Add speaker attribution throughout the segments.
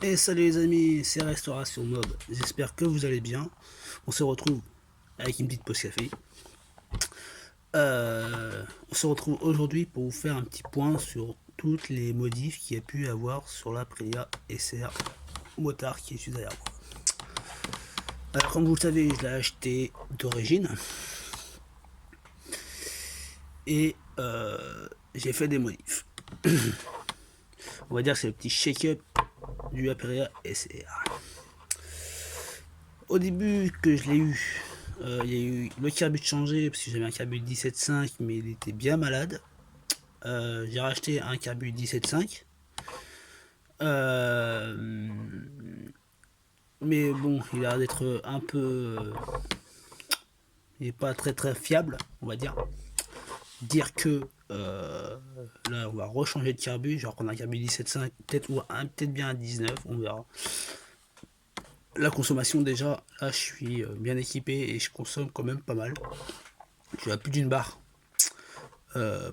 Speaker 1: Et salut les amis, c'est Restauration Mob. J'espère que vous allez bien. On se retrouve avec une petite pause café. On se retrouve aujourd'hui pour vous faire un petit point sur toutes les modifs qu'il y a pu avoir sur l'Aprilia SR motard qui est juste derrière moi. Alors comme vous le savez, je l'ai acheté d'origine et j'ai fait des modifs. On va dire que c'est le petit shake-up du Aprilia SR. Au début que je l'ai eu, il y a eu le carbu de changer parce que j'avais un carbu 17.5 mais il était bien malade. J'ai racheté un carbu 17.5. Mais bon, il a l'air d'être un peu. Il n'est pas très fiable, on va dire. Dire que là, on va rechanger de carbu. Je vais reprendre un carbu 17.5, peut-être ou peut-être bien un 19, on verra. La consommation, déjà, là, je suis bien équipé et je consomme quand même pas mal. Je suis à plus d'une barre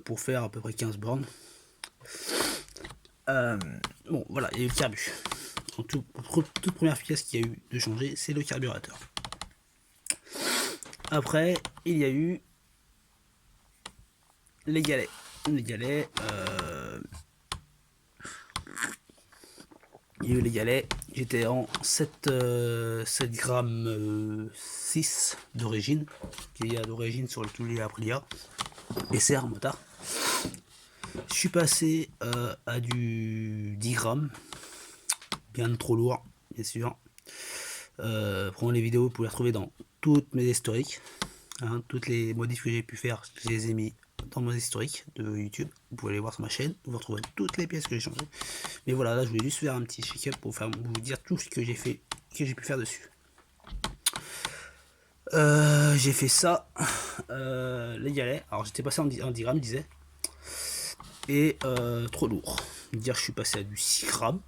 Speaker 1: pour faire à peu près 15 bornes. Bon, voilà, il y a eu le carbu. Toute première pièce qu'il y a eu de changer, c'est le carburateur. Après, il y a eu les galets. Les galets, il y a eu les galets. J'étais en 7 grammes 6 d'origine, qui est à l'origine sur tous les Aprilia. SR motard. Je suis passé à du 10 grammes, bien trop lourd, bien sûr. Prenons les vidéos, vous pouvez les retrouver dans toutes mes historiques. Hein, toutes les modifs que j'ai pu faire, je les ai mis dans mon historique de YouTube. Vous pouvez aller voir sur ma chaîne, vous retrouverez toutes les pièces que j'ai changées. Mais voilà, là je voulais juste faire un petit check-up pour vous dire tout ce que j'ai fait, que j'ai pu faire dessus. J'ai fait ça, les galets. Alors j'étais passé en 10 grammes, disais, et trop lourd. Dire, je suis passé à du 6 grammes,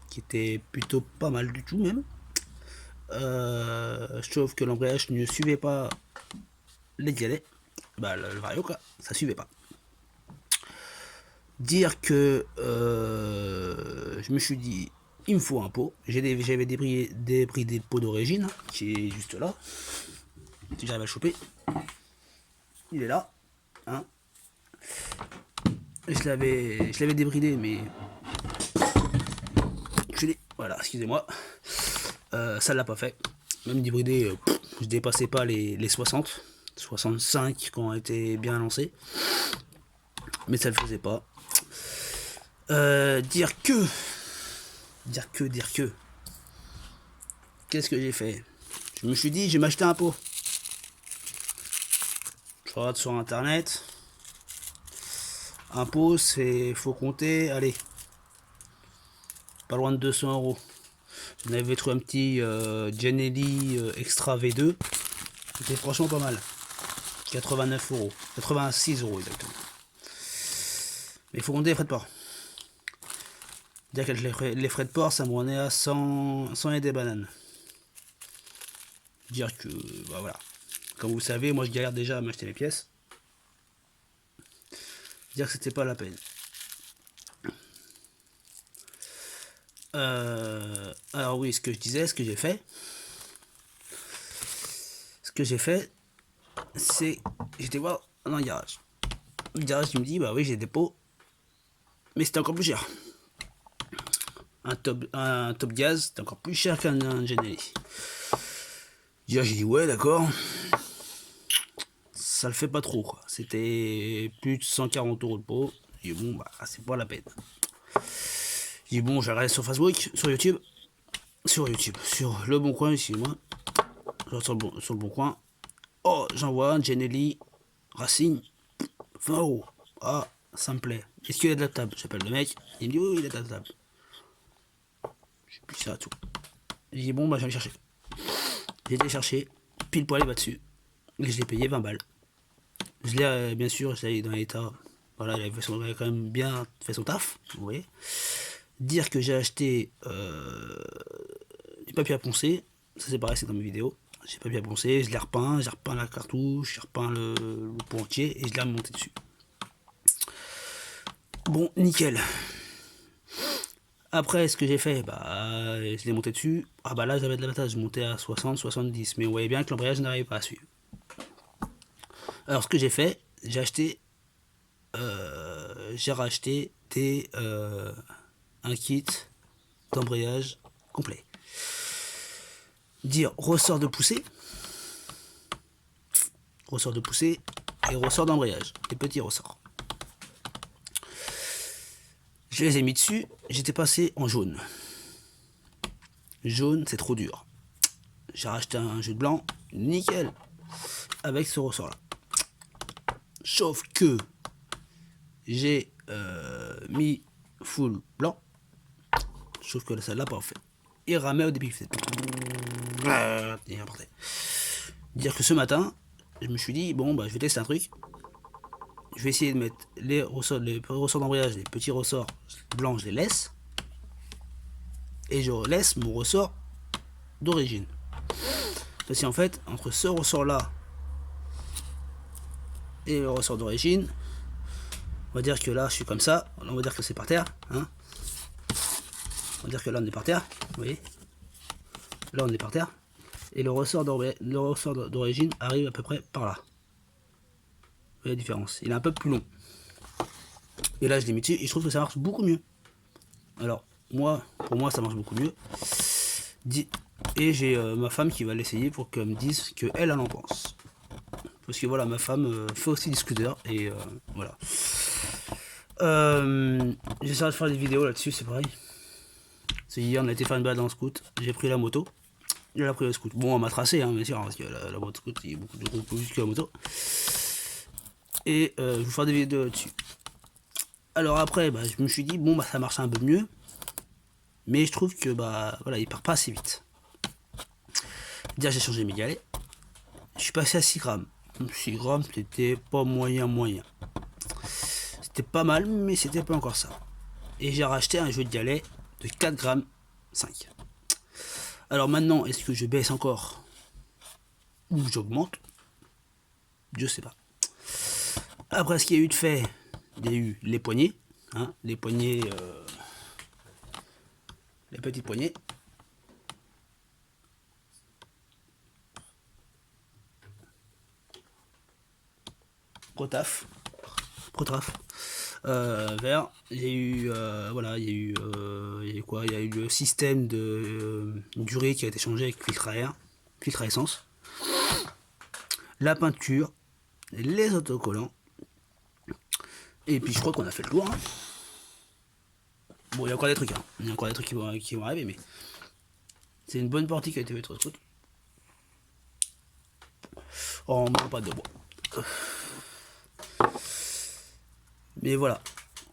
Speaker 1: qui était plutôt pas mal du tout même. Je trouve que l'embrayage ne suivait pas les galets. Bah le vario quoi, ça suivait pas. Dire que je me suis dit il me faut un pot. J'avais des pots d'origine qui est juste là. Si j'arrive à le choper, il est là. Hein. Je l'avais débridé mais voilà, excusez-moi. Ça l'a pas fait. Même débridé, je dépassais pas les 60. 65 quand on était bien lancé. Mais ça le faisait pas. Dire que. Qu'est-ce que j'ai fait? Je me suis dit, je vais m'acheter un pot. Je regarde sur internet. Un pot, c'est. Faut compter, allez. Pas loin de 200 €. J'en avais trouvé un petit Genelli Extra V2. C'était franchement pas mal. 89 €. 86 € exactement. Mais il faut compter les frais de port. Dire que les frais de port, ça me revenait à 100 et des bananes. Dire que, bah voilà. Comme vous le savez, moi je galère déjà à m'acheter les pièces. Dire que c'était pas la peine. Alors oui, ce que je disais, ce que j'ai fait. Ce que j'ai fait, c'est. J'étais voir dans le garage. Le garage, il me dit, bah oui, j'ai des pots. Mais c'était encore plus cher. Un top gaz, c'était encore plus cher qu'un Genelli. J'ai dit, ouais, d'accord. Ça le fait pas trop, quoi. C'était plus de 140 € le pot. J'ai dit, bon, bah, c'est pas la peine. J'ai dit, bon, je regarde sur Facebook, sur YouTube. Sur Le Bon Coin, excusez-moi. Sur le Bon Coin. Oh, j'envoie un Genelli Racing 20 €. Ah, ça me plaît. Est-ce qu'il est adaptable? J'appelle le mec. Il me dit, oui, il est adaptable. J'ai plus ça à tout. J'ai dit, bon, bah, je vais aller chercher. J'ai été chercher. Pile poil, il va dessus. Et je l'ai payé 20 balles. Je l'ai, bien sûr, je l'ai dans l'état. Voilà, il avait quand même bien fait son taf. Vous voyez. Dire que j'ai acheté du papier à poncer. Ça, c'est pareil, c'est dans mes vidéos. J'ai papier à poncer, j'ai repeint la cartouche, j'ai repeint le pot entier et je l'ai remonté dessus. Bon, nickel. Après, ce que j'ai fait, bah, je l'ai monté dessus. Ah bah là, j'avais de l'avantage, je montais à 60, 70. Mais on voyait bien que l'embrayage n'arrivait pas à suivre. Alors, ce que j'ai fait, j'ai racheté un kit d'embrayage complet. Dire ressort de poussée et ressort d'embrayage, les petits ressorts. Je les ai mis dessus, j'étais passé en jaune. Jaune, c'est trop dur. J'ai racheté un jeu de blanc, nickel, avec ce ressort là. Sauf que j'ai mis full blanc, sauf que ça l'a pas fait. Il ramait au début, il faisait. Dire que ce matin, je me suis dit, bon, bah, je vais tester un truc. Je vais essayer de mettre les ressorts d'embrayage, les petits ressorts blancs, je les laisse. Et je laisse mon ressort d'origine. Parce qu'en fait, entre ce ressort-là et le ressort d'origine, on va dire que là, je suis comme ça. On va dire que c'est par terre. Hein, on va dire que là, on est par terre. Vous voyez, là, on est par terre. Et le ressort d'origine arrive à peu près par là. Vous voyez la différence. Il est un peu plus long. Et là, je l'ai mis dessus et je trouve que ça marche beaucoup mieux. Alors, pour moi, ça marche beaucoup mieux. Et j'ai ma femme qui va l'essayer pour qu'elle me dise ce qu'elle en pense. Parce que voilà, ma femme fait aussi du scooter et voilà. J'essaierai de faire des vidéos là-dessus, c'est pareil. Hier, on a été faire une balade en scoot. J'ai pris la moto. Elle a pris le scoot. Bon, on m'a tracé, hein, bien sûr, parce que la moto scoot, il y a beaucoup plus que la moto. Et je vais vous faire des vidéos là-dessus. Alors après, bah, je me suis dit, bon, bah, ça marche un peu mieux. Mais je trouve que, bah, voilà, il part pas assez vite. Déjà, j'ai changé mes galets. Je suis passé à 6 grammes. 6 grammes, c'était pas moyen. C'était pas mal, mais c'était pas encore ça. Et j'ai racheté un jeu de galets de 4 grammes 5. Alors maintenant, est-ce que je baisse encore ou j'augmente? Je sais pas. Après, ce qu'il y a eu de fait, il y a eu les poignées. Hein, les poignées. Les petites poignées. Protaf. Vert. Il y a eu voilà, il y a eu quoi? Il y a eu le système de durée qui a été changé avec filtre à air, filtre à essence, la peinture, les autocollants. Et puis je crois qu'on a fait le tour. Hein. Bon, il y a encore des trucs. Hein. Il y a encore des trucs qui vont arriver, mais c'est une bonne partie qui a été faite sur le truc. Oh, on ne pas de bois. Mais voilà.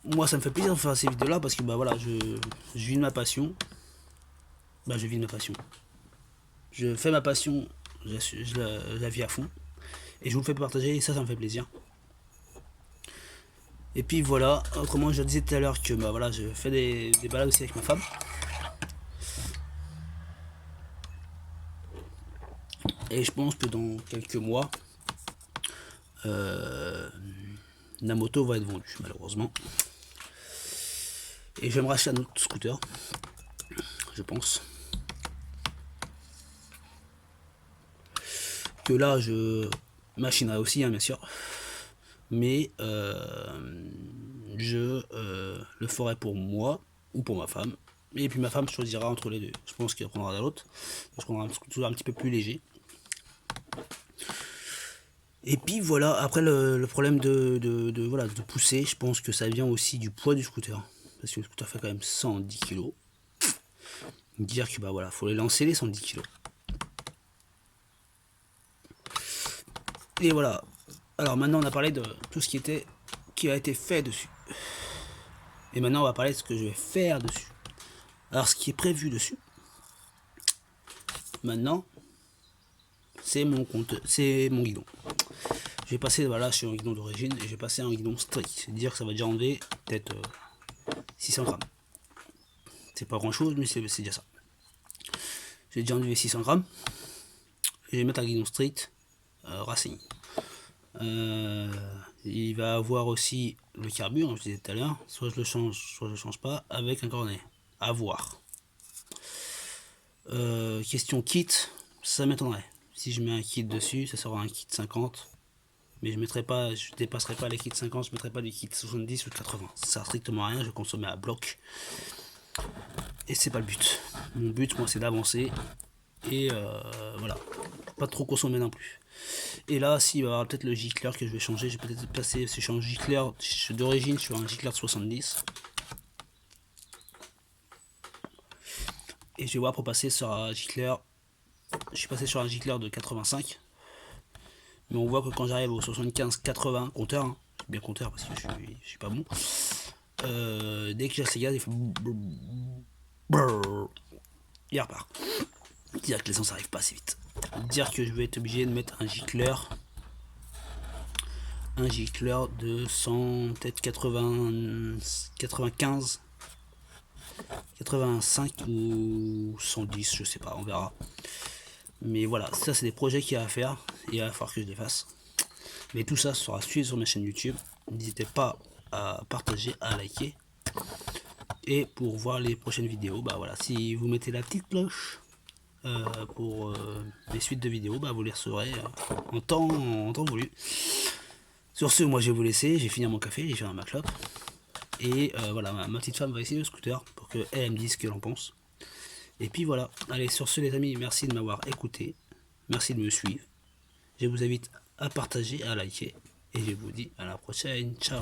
Speaker 1: Moi, ça me fait plaisir de faire ces vidéos-là parce que bah voilà, je vis de ma passion. Bah, je vis de ma passion. Je fais ma passion, je la vis à fond. Et je vous le fais partager et ça me fait plaisir. Et puis voilà, autrement je disais tout à l'heure que bah voilà, je fais des balades aussi avec ma femme. Et je pense que dans quelques mois, la moto va être vendue malheureusement. Et je vais me racheter un autre scooter, je pense. Que là je machinerai aussi, hein, bien sûr. Mais je le ferai pour moi ou pour ma femme. Et puis ma femme choisira entre les deux. Je pense qu'elle prendra l'autre. Je prendrai un scooter un petit peu plus léger. Et puis voilà, après le problème voilà, de pousser, je pense que ça vient aussi du poids du scooter. Parce que le scooter fait quand même 110 kg. Dire que bah voilà, faut les lancer les 110 kg. Et voilà. Alors maintenant on a parlé de tout ce qui a été fait dessus. Et maintenant on va parler de ce que je vais faire dessus. Alors ce qui est prévu dessus, maintenant, c'est mon guidon. Je vais passer, voilà, sur un guidon d'origine et je vais passer à un guidon strict. C'est-à-dire que ça va déjà enlever peut-être 600 grammes. C'est pas grand chose, mais c'est déjà ça. J'ai déjà enlevé 600 grammes. Et je vais mettre un guidon strict Racing. Il va avoir aussi le carburant, je disais tout à l'heure. Soit je le change, soit je le change pas, avec un cornet. à voir. Question kit, ça m'étonnerait. Si je mets un kit dessus, ça sera un kit 50. Mais je dépasserai pas les kits 50, je mettrai pas des kits 70 ou 80. Ça sert strictement à rien, je consomme à bloc. Et c'est pas le but. Mon but, moi, c'est d'avancer. Et voilà. Pas trop consommer non plus. Et là, s'il va y avoir peut-être le gicleur que je vais changer, je vais peut-être passer, si je suis en gicleur d'origine, je suis un gicleur de 70. Et je vais voir pour passer sur un gicleur. Je suis passé sur un gicleur de 85. Mais on voit que quand j'arrive au 75-80, compteur, hein, bien compteur parce que je suis pas bon. Dès que j'ai ces gaz, il fait. Il repart. Dire que l'essence arrive pas assez vite. Dire que je vais être obligé de mettre un gicleur. Un gicleur de 100, peut-être 80, 95, 85 ou 110, je sais pas, on verra. Mais voilà, ça c'est des projets qu'il y a à faire et il va falloir que je les fasse. Mais tout ça sera suivi sur ma chaîne YouTube. N'hésitez pas à partager, à liker. Et pour voir les prochaines vidéos, bah voilà, si vous mettez la petite cloche pour les suites de vidéos, bah vous les recevrez en temps voulu. Sur ce, moi je vais vous laisser, j'ai fini mon café, j'ai fait un clope. Et voilà, ma petite femme va essayer le scooter pour qu'elle me dise ce qu'elle en pense. Et puis voilà, allez, sur ce les amis, merci de m'avoir écouté, merci de me suivre. Je vous invite à partager, à liker, et je vous dis à la prochaine, ciao.